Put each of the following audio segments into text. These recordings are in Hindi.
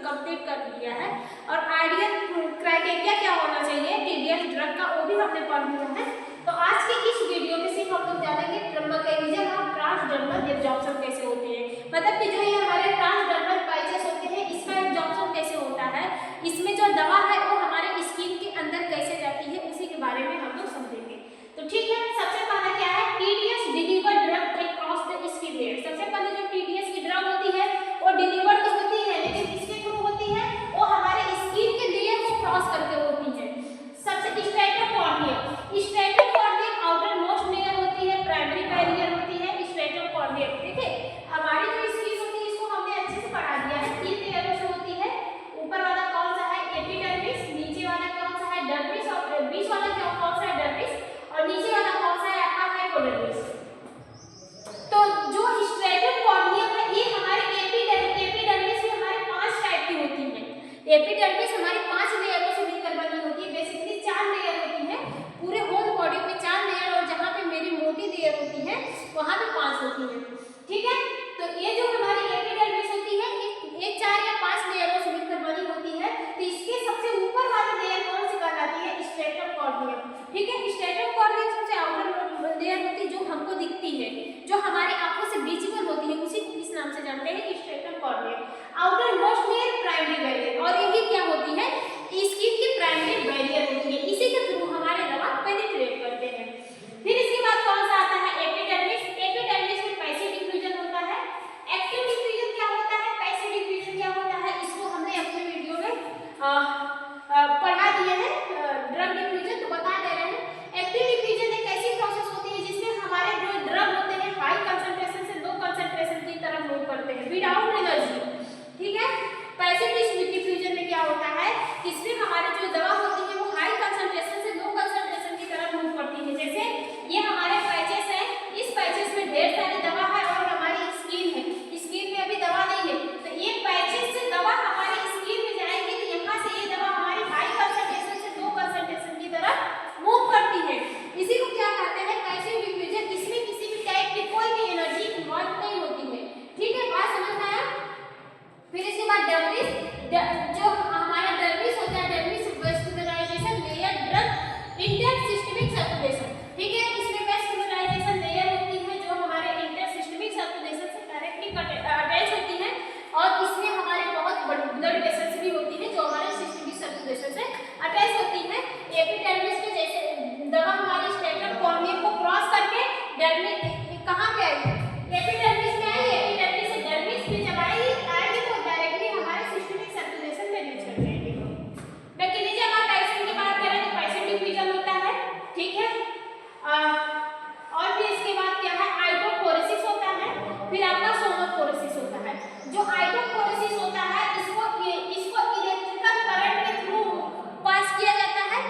कंप्लीट कर लिया है। और आइडियल क्राइटेरिया क्या होना चाहिए टीडीएस ड्रग का, वो भी हमने पढ़ लिया है। तो आज के इस वीडियो में सिर्फ हम लोग जानेंगे मैकेनिज्म ऑफ ट्रांसडर्मल एब्जॉर्प्शन कैसे होते हैं, मतलब कि जो ये हमारे ट्रांसडर्मल पैचेस होते हैं इसका एब्जॉर्प्शन कैसे होता है, इसमें जो दवा है वो हमारे स्किन के अंदर कैसे जाती है, उसी के बारे में हम लोग समझेंगे। तो ठीक है, सबसे पहला क्या है TDS deliver drug across the skin layer. सबसे पहले जो टीडीएस की ड्रग होती है वो डिलीवर तो होती है लेकिन किसके थ्रू होती है, वो हमारे स्किन के लेयर को क्रॉस करके होती है। सबसे स्ट्रेटोकॉर्नियम आउटर मोस्ट लेयर होती है, प्राइमरी बैरियर होती है स्ट्रेटोकॉर्नियम। ठीक है, हमारी जो स्किन होती है इसको हमने अच्छे से पढ़ा दिया है, 3 लेयरों से होती है। ऊपर वाला कौन सा है एपिडर्मिस, नीचे वाला कौन सा है डर्मिस, और बीच वाला कौन सा है डर्मिस, और नीचे वाला कौन सा है आपका हाइपोडर्मिस। तो जो स्ट्रेटोकॉर्नियम है ये हमारे एपिडर्मिस में हमारे 5 टाइप की होती है। एपिडर्मिस हमारी 5 लेयरों से मिलकर बनी होती है, बेसिकली 4 लेयर होती है पूरे होल बॉडी पे 4 लेयर, और जहाँ पे मेरी मोटी लेयर होती है वहाँ पे 5 होती है। ठीक है, तो ये जो हमारी एपिडर्मिस होती है ये 4 या 5 लेयरों से मिलकर बनी होती है। तो इसके सबसे ऊपर वाली लेयर कौन सी कहलाती है स्ट्रेटोकॉर्नियम। ठीक है, स्ट्रेटोकॉर्नियम सबसे आउटर लेयर होती है जो हमको दिखती है, जो हमारी आंखों से विजिबल होती है, उसी को किस नाम से जानते हैं stratum corneum. Outermost layer primary barrier, और ये क्या होती है स्किन की प्राइमरी बैरियर होती है, इसी के थ्रू हमारे दवा पेनिट्रेट करते हैं। फिर इसके बाद कौन सा आता है एपिडर्मिस। एपिडर्मिस में पैसिव डिफ्यूजन होता है। एक्टिव डिफ्यूजन क्या होता है, पैसिव डिफ्यूजन क्या होता है, इसको हमने अपने वीडियो में पढ़ा दिया है ड्रग डिफ्यूजन, तो बता दे रहे हैं। एक्टिव डिफ्यूजन एक ऐसी प्रोसेस होती है जिसमें हमारे जो ड्रग होते हैं हाई कंसंट्रेशन से लो कंसंट्रेशन की तरफ मूव करते हैं विदाउट एनर्जी। ठीक है, पैसिव डिफ्यूजन में क्या होता है इसमें हमारे जो दवा होती है वो हाई कंसंट्रेशन से लो कंसंट्रेशन की तरफ मूव करती है। जैसे ये हमारे पैचेस है, इस पैचेस में ढेर सारी दवा है और हमारी स्किन है, स्किन में अभी दवा नहीं है, तो ये पैचेस से दवा हमारी स्किन में जाएगी, तो यहाँ से ये दवा हमारी हाई कंसंट्रेशन से लो कंसंट्रेशन की तरफ मूव करती है। इसी को क्या कहते हैं पैसिव डिफ्यूजन। इसमें किसी भी टाइप की कोई भी एनर्जी इन्वॉल्व नहीं होती है। ठीक है, बात समझ में आया। फिर इसके बाद डर्मिस, जो हमारा डर्मिस होता है dermis vascularization layer drug into systemic circulation. ठीक है, इसमें वेस्कुलराइजेशन लेयर होती है जो हमारे इंटरसिस्टमिक सर्कुलेशन से डायरेक्टली अटैच होती है, और इसमें हमारे बहुत बड़ी ब्लड वेसल्स भी होती है जो हमारे सिस्टमिक सर्कुलेशन से अटैच होती है। एपिडर्मिस में जैसे दवा हमारी स्ट्रेटोकॉर्नियम को क्रॉस करके डर्मिस कहाँ पे आएगी एपिडर्मिस में आएगी, एपिडर्मिस से डर्मिस में जब आएगी तो डायरेक्टली हमारे सिस्टमिक सर्कुलेशन में रीच कर जाएगी। मैकेनिज्म ऑफ एक्शन की बात करें तो पैसिव डिफ्यूजन होता है। ठीक है, और फिर इसके बाद क्या है आइटोपोरेसिस होता है, फिर आपका सोनोपोरेसिस होता है। जो आइटोपोरेसिस होता है इसको इलेक्ट्रिकल करंट के थ्रू पास किया जाता है।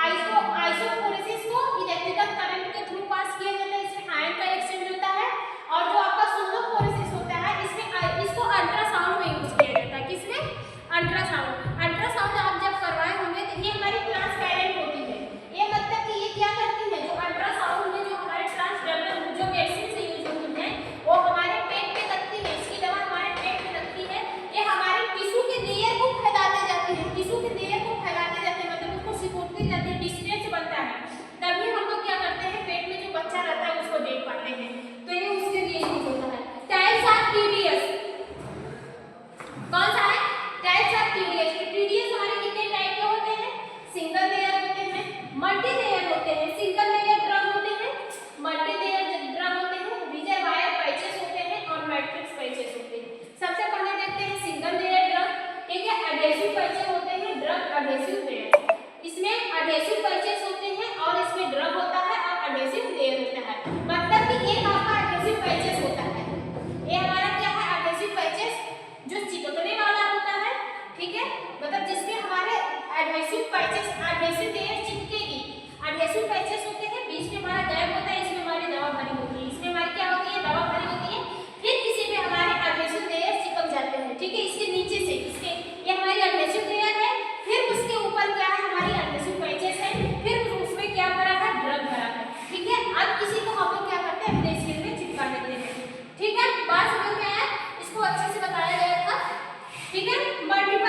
आइसोपोरेसिस को इलेक्ट्रिकल करंट के थ्रू पास किया जाता है, इसमें आयन का एक्सचेंज होता है। और जो आपका सोनोपोरेसिस होता है इसमें इसको अल्ट्रासाउंड में यूज किया जाता है। किसमें अल्ट्रासाउंड आप जब करवाए होंगे तो ये हमारी ट्रांसपेरेंट होती है। ये मतलब कि ये क्या करती है जो अल्ट्रासाउंड में जो हमारे ट्रांसडर्मल जो मेडिसिन से यूज होती है वो हमारे पेट पे लगती है, इसकी दवा हमारे पेट पे लगती है, ये हमारे टिश्यू के लेयर को फैलाते जाती है, टिश्यू के लेयर को फैलाते जाते हैं, मतलब उसको सिकुड़ती जाती है, डिस्टेंस बनता है, तभी हम लोग क्या करते हैं पेट में जो बच्चा रहता है उसको देख पाते हैं। तो ये उसके लिए यूज होता है। टाइप्स ऑफ टीडीएस कौन सा है टाइप्स ऑफ टीडीएस। टीडीएस हमारे कितने टाइप के होते हैं, सिंगल लेयर होते हैं, मल्टी लेयर होते हैं, सिंगल लेयर ड्रग होते हैं, मल्टी लेयर ड्रग होते हैं, रिजर्वायर पैचेस होते हैं और मैट्रिक्स पैचेस होते हैं। सबसे पहले देखते हैं सिंगल लेयर ड्रग। ठीक है, एडहेसिव पैचेस होते हैं, ड्रग एडहेसिव लेयर, इसमें एडहेसिव पैचेस होते हैं और इसमें ड्रग होता है और एडहेसिव लेयर होता है। मतलब कि एक आपका एडहेसिव पैचेस होता है, ये हमारा क्या है एडहेसिव पैचेस जो चिपकने वाला होता है। ठीक है, मतलब जिसमें हमारे एडहेसिव पैचेस एडहेसिव लेयर चिपकेगी। एडहेसिव पैचेस होते हैं, बीच में हमारा गैप होता है, इसमें हमारी दवा भरी होती है, इसमें हमारी क्या होती है दवा भरी होती है, फिर किसी पे हमारे एडहेसिव लेयर चिपक जाते हैं। ठीक है, इसके नीचे से इसके ये हमारी एडहेसिव लेयर है, फिर उसके ऊपर क्या है हमारी एडहेसिव पैचेस है, फिर उसमें क्या भरा है ड्रग भरा है। ठीक है, अब इसी को हम लोग क्या करते हैं अपने स्किन में चिपका देते हैं। ठीक है, बात समझ में आया, इसको अच्छे से बताया गया था। ठीक है, मल्टीपल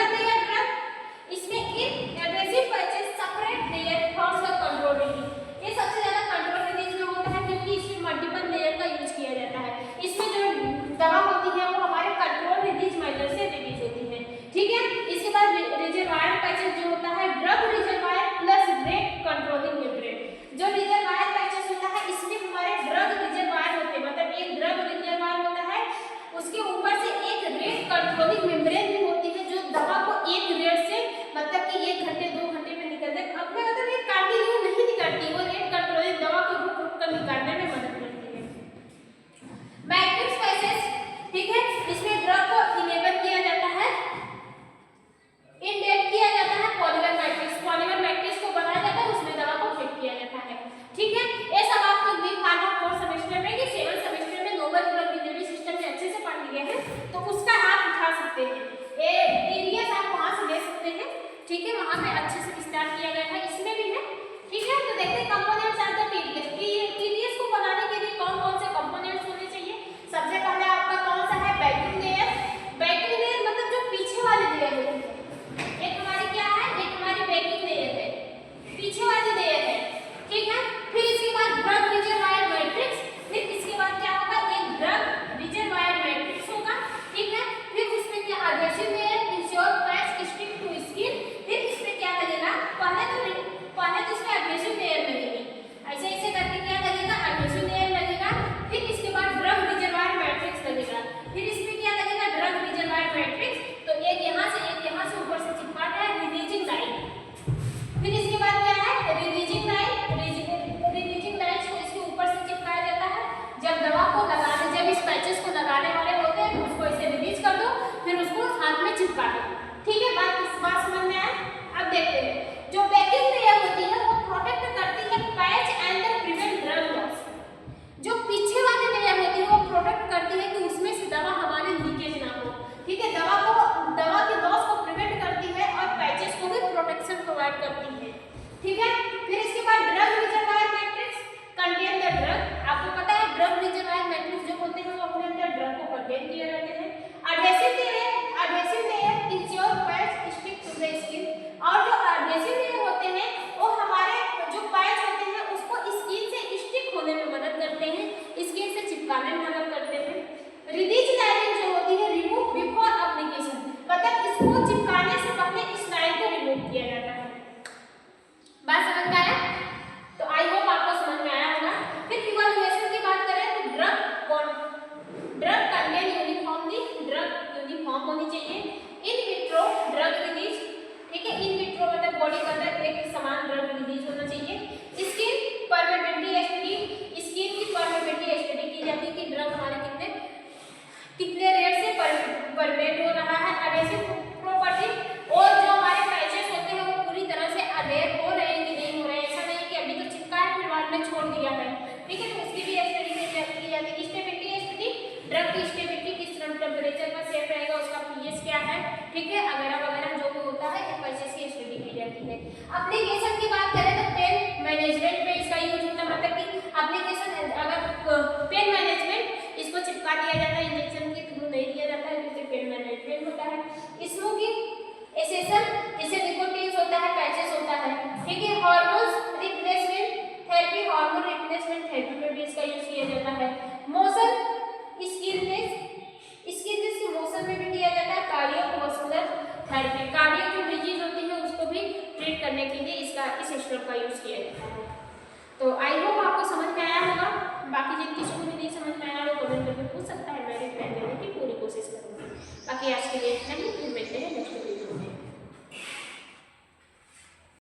चिपका दो। ठीक है, बात समझ में आया? अब देखते हैं, जो वैक्यूम लेयर होती है वो प्रोटेक्ट करती है patch and prevent drug loss. जो पीछे वाली लेयर होती है वो प्रोटेक्ट करती है कि उसमें से दवा हमारे लीकेज ना हो। ठीक है, दवा के लॉस को प्रिवेंट करती है और पैचेस को भी प्रोटेक्शन प्रोवाइड करती है। ठीक है, फिर इसके बाद drug reservoir matrix contain the drug. आपको पता है ड्रग रिजर्वायर मैट्रिक्स जो होते हैं वो अपने अंदर ड्रग को कंटेन किए रहते हैं। Adhesive layer is your patch stick to the skin. और जो एडहेसिव लेयर होते हैं वो हमारे जो पैच होते हैं उसको स्किन से स्टिक होने में मदद करते हैं, स्किन से चिपकाने में मदद करते हैं। रिलीज लाइनिंग जो होती है रिमूव बिफोर एप्लीकेशन, मतलब इसको चिपकाने से पहले इस लाइन को रिमूव किया जाता है। बात समझ में आया? तो आई होप आपको समझ में आया होगा। फिर इवैल्यूएशन की बात करें तो drug contain uniformly, drug uniform होनी चाहिए। इन विट्रो ड्रग रिलीज, ठीक है, इन विट्रो मतलब बॉडी के अंदर एक समान ड्रग रिलीज होना चाहिए। स्किन परमेबिलिटी स्टडी, स्किन की परमेबिलिटी स्टडी की जाती है कि ड्रग हमारे कितने रेट से परमेट हो रहा है। एडहेसिव प्रॉपर्टी, और जो हमारे पैचेस होते हैं वो पूरी तरह से अडेयर हो रहे हैं कि नहीं हो रहे हैं, ऐसा नहीं कि अभी तो चिपका है फिर बाद में छोड़ दिया है। ठीक है, तो उसकी भी स्टडी की जाती है। स्टेबिलिटी स्टडी, ड्रग की स्टेबिलिटी किस टेम्परेचर पर सेफ रहेगा, उसका पीएच क्या है, ठीक है, वगैरह वगैरह जो भी होता है इन पैचेस की स्टडी की जाती है। एप्लीकेशन की बात करें तो पेन मैनेजमेंट में इसका यूज होता है, मतलब कि एप्लीकेशन अगर पेन मैनेजमेंट इसको चिपका दिया जाता है, इंजेक्शन के थ्रू नहीं दिया जाता है, जिससे पेन मैनेजमेंट होता है। स्मोकिंग एसेशन, जिससे निकोटीन होता है, पैचेस होता है। ठीक है, hormone replacement therapy, hormone replacement therapy में भी इसका यूज किया जाता है। मोशन स्किनलेस के मोशन में भी किया जाता है। कार्डियोवास्कुलर थेरेपी, कार्डियक जो डिजीज होती है उसको भी ट्रीट करने के लिए इस स्ट्रप का यूज किया जाता है। तो आई होप आपको समझ